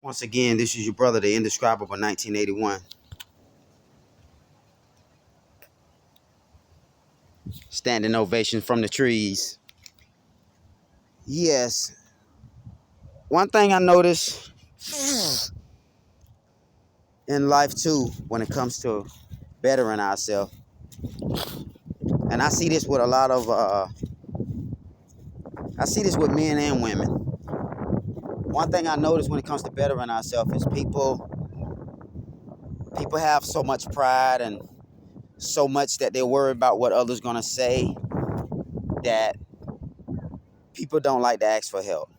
Once again, this is your brother, the indescribable 1981. Standing ovation from the trees. Yes. One thing I notice in life too, when it comes to bettering ourselves, and I see this with a lot of, I see this with men and women. One thing I notice when it comes to bettering ourselves is people have so much pride and so much that they worry about what others gonna say that people don't like to ask for help.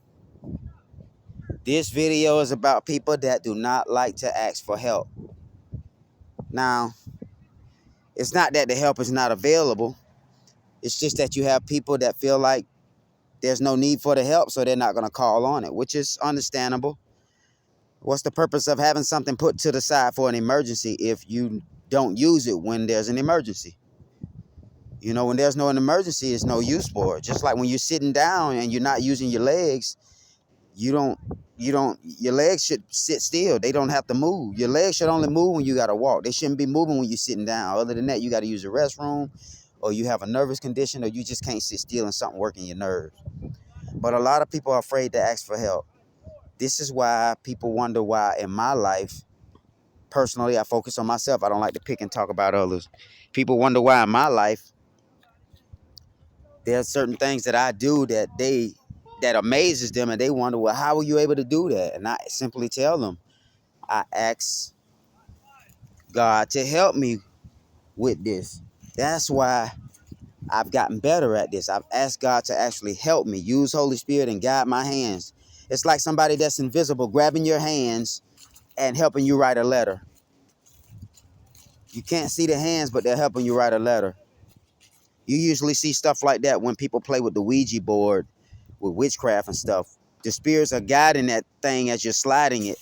This video is about people that do not like to ask for help. Now, it's not that the help is not available. It's just that you have people that feel like there's no need for the help, so they're not going to call on it, which is understandable. What's the purpose of having something put to the side for an emergency if you don't use it when there's an emergency? You know, when there's no emergency, it's no use for it. Just like when you're sitting down and you're not using your legs, you don't your legs should sit still. They don't have to move. Your legs should only move when you got to walk. They shouldn't be moving when you're sitting down. Other than that, you got to use the restroom, or you have a nervous condition, or you just can't sit still and something working your nerves. But a lot of people are afraid to ask for help. This is why people wonder why in my life, personally, I focus on myself. I don't like to pick and talk about others. People wonder why in my life there are certain things that I do that amazes them, and they wonder, well, how were you able to do that? And I simply tell them, I ask God to help me with this. That's why I've gotten better at this. I've asked God to actually help me, use Holy Spirit and guide my hands. It's like somebody that's invisible grabbing your hands and helping you write a letter. You can't see the hands, but they're helping you write a letter. You usually see stuff like that when people play with the Ouija board, with witchcraft and stuff. The spirits are guiding that thing as you're sliding it.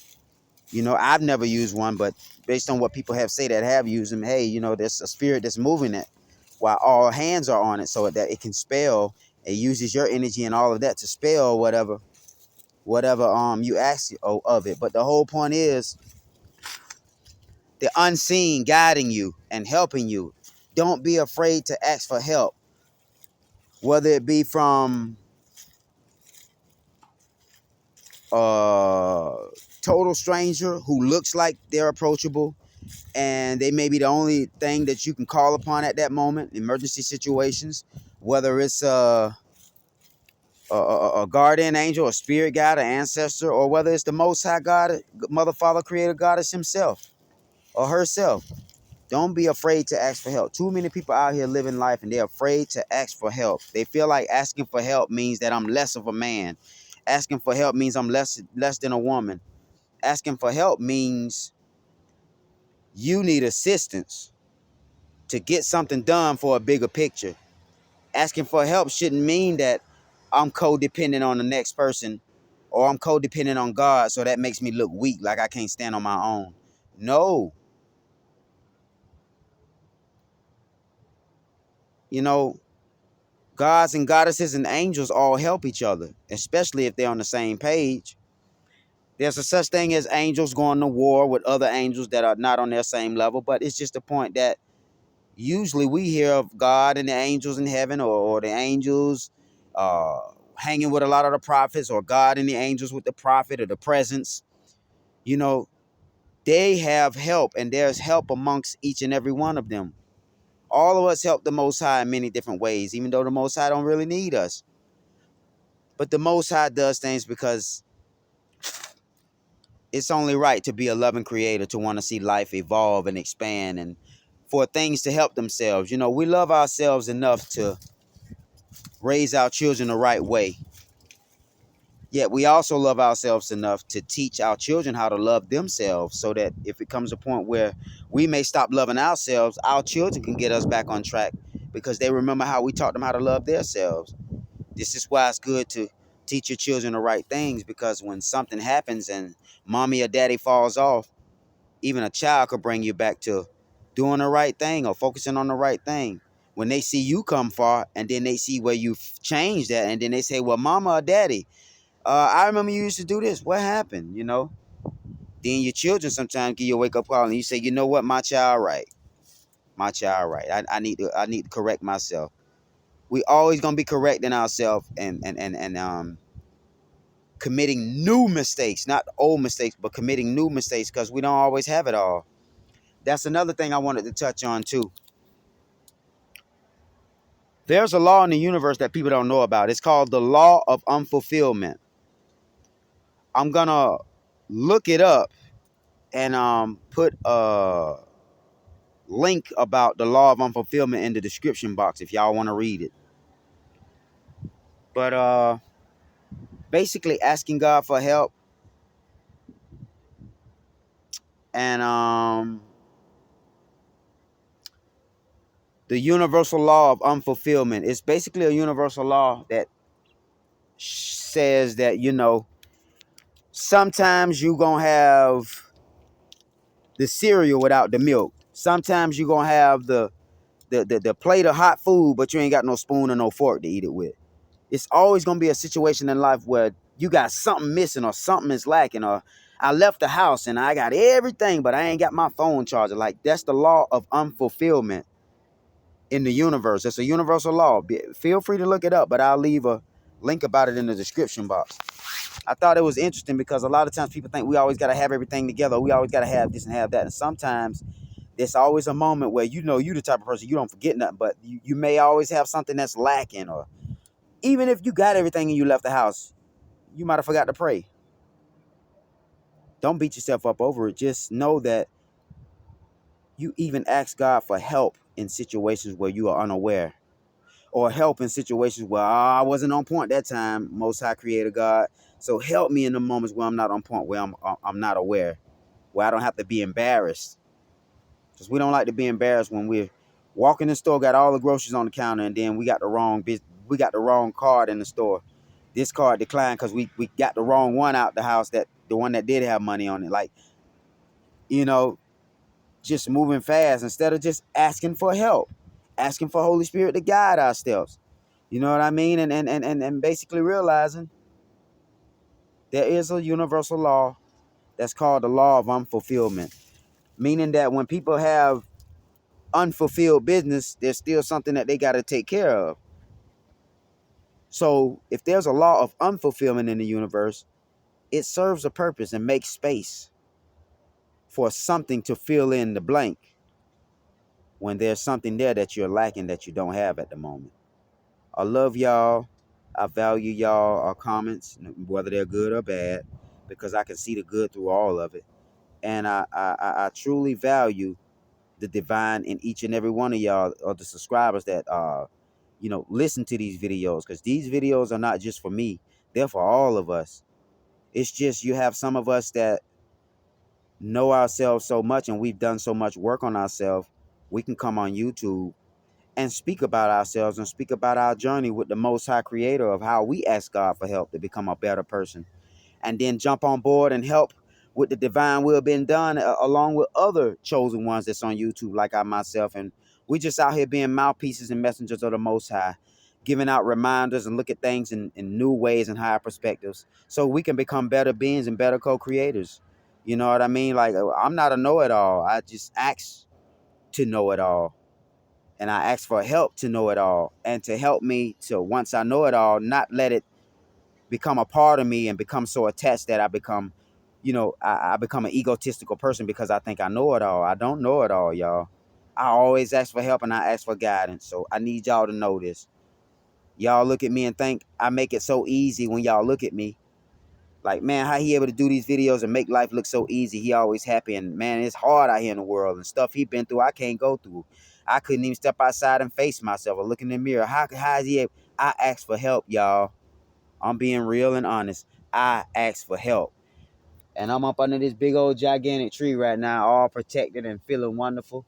You know, I've never used one, but based on what people have said that have used them, hey, you know, there's a spirit that's moving it while all hands are on it so that it can spell. It uses your energy and all of that to spell whatever you ask of it. But the whole point is the unseen guiding you and helping you. Don't be afraid to ask for help, whether it be from a total stranger who looks like they're approachable and they may be the only thing that you can call upon at that moment, emergency situations, whether it's a guardian angel, a spirit guide, an ancestor, or whether it's the Most High God, Mother, Father, Creator, Goddess himself or herself. Don't be afraid to ask for help. Too many people out here living life and they're afraid to ask for help. They feel like asking for help means that I'm less of a man. Asking for help means I'm less than a woman. Asking for help means you need assistance to get something done for a bigger picture. Asking for help shouldn't mean that I'm codependent on the next person or I'm codependent on God, so that makes me look weak, like I can't stand on my own. No. You know, gods and goddesses and angels all help each other, especially if they're on the same page. There's a such thing as angels going to war with other angels that are not on their same level, but it's just the point that usually we hear of God and the angels in heaven, or the angels uh, hanging with a lot of the prophets, or God and the angels with the prophet or the presence. You know, they have help, and there's help amongst each and every one of them. All of us help the Most High in many different ways, even though the Most High don't really need us. But the Most High does things because it's only right to be a loving creator, to want to see life evolve and expand, and for things to help themselves. You know, we love ourselves enough to raise our children the right way. Yet we also love ourselves enough to teach our children how to love themselves, so that if it comes a point where we may stop loving ourselves, our children can get us back on track because they remember how we taught them how to love themselves. This is why it's good to teach your children the right things, because when something happens and mommy or daddy falls off, even a child could bring you back to doing the right thing or focusing on the right thing. When they see you come far and then they see where you've changed that, and then they say, well, mama or daddy, I remember you used to do this. What happened? You know, Then your children sometimes give you a wake up call and you say, you know what, my child right. My child right. I need to correct myself. We always gonna be correcting ourselves and committing new mistakes, not old mistakes, but committing new mistakes because we don't always have it all. That's another thing I wanted to touch on too. There's a law in the universe that people don't know about. It's called the Law of Unfulfillment. I'm gonna look it up and put a link about the Law of Unfulfillment in the description box if y'all want to read it. But basically asking God for help and the universal law of unfulfillment. It's basically a universal law that says that, sometimes you gonna have the cereal without the milk. Sometimes you gonna have the plate of hot food, but you ain't got no spoon or no fork to eat it with. It's always gonna be a situation in life where you got something missing or something is lacking, or I left the house and I got everything, but I ain't got my phone charger. Like, that's the law of unfulfillment in the universe. It's a universal law. Feel free to look it up, but I'll leave a link about it in the description box. I thought it was interesting because a lot of times people think we always got to have everything together. We always got to have this and have that. And sometimes there's always a moment where you the type of person, you don't forget nothing, but you may always have something that's lacking. Or even if you got everything and you left the house, you might have forgot to pray. Don't beat yourself up over it. Just know that you even ask God for help in situations where you are unaware, or help in situations where I wasn't on point that time. Most High Creator God, so help me in the moments where I'm not on point, where I'm not aware, where I don't have to be embarrassed. Because we don't like to be embarrassed when we're walking in the store, got all the groceries on the counter, and then we got the wrong card in the store. This card declined because we got the wrong one out the house, that the one that did have money on it. Like, you know, just moving fast instead of just asking for help, asking for Holy Spirit to guide our steps. You know what I mean? And basically realizing there is a universal law that's called the law of unfulfillment. Meaning that when people have unfulfilled business, there's still something that they got to take care of. So if there's a law of unfulfillment in the universe, it serves a purpose and makes space for something to fill in the blank when there's something there that you're lacking that you don't have at the moment. I love y'all. I value y'all comments, whether they're good or bad, because I can see the good through all of it. And I truly value the divine in each and every one of y'all, or the subscribers that listen to these videos, because these videos are not just for me, they're for all of us. It's just you have some of us that know ourselves so much and we've done so much work on ourselves, we can come on YouTube and speak about ourselves and speak about our journey with the Most High Creator, of how we ask God for help to become a better person, and then jump on board and help with the divine will being done, along with other chosen ones that's on YouTube, like I myself. And we just out here being mouthpieces and messengers of the Most High, giving out reminders and look at things in new ways and higher perspectives, so we can become better beings and better co-creators. You know what I mean? Like, I'm not a know-it-all. I just ask to know it all. And I ask for help to know it all, and to help me to, once I know it all, not let it become a part of me and become so attached that I become, I become an egotistical person because I think I know it all. I don't know it all, y'all. I always ask for help and I ask for guidance. So I need y'all to know this. Y'all look at me and think I make it so easy. When y'all look at me like, man, how he able to do these videos and make life look so easy? He always happy, and man, it's hard out here in the world, and stuff he been through I can't go through. I couldn't even step outside and face myself or look in the mirror. How is he able? I ask for help, y'all. I'm being real and honest. I ask for help. And I'm up under this big old gigantic tree right now, all protected and feeling wonderful.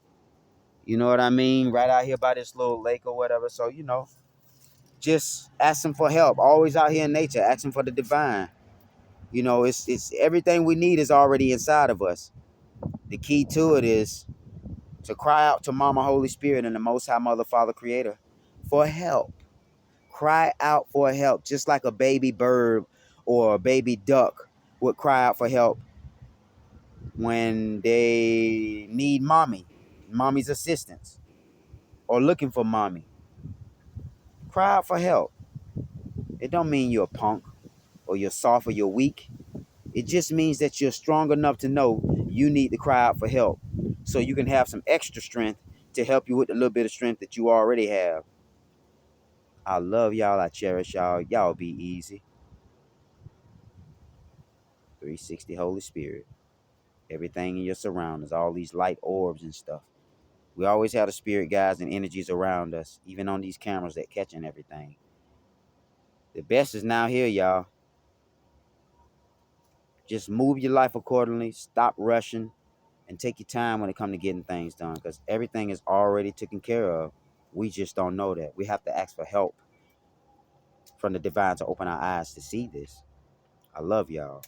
You know what I mean? Right out here by this little lake or whatever. So, just asking for help. Always out here in nature, asking for the divine. It's everything we need is already inside of us. The key to it is to cry out to Mama Holy Spirit and the Most High Mother, Father, Creator for help. Cry out for help, just like a baby bird or a baby duck would cry out for help when they need mommy's assistance, or looking for mommy. Cry out for help. It don't mean you're a punk or you're soft or you're weak. It just means that you're strong enough to know you need to cry out for help so you can have some extra strength to help you with the little bit of strength that you already have. I love y'all. I cherish y'all. Y'all be easy. 360 Holy Spirit. Everything in your surroundings, all these light orbs and stuff. We always have the spirit guides and energies around us, even on these cameras that catching everything. The best is now here, y'all. Just move your life accordingly. Stop rushing and take your time when it comes to getting things done, because everything is already taken care of. We just don't know that. We have to ask for help from the divine to open our eyes to see this. I love y'all.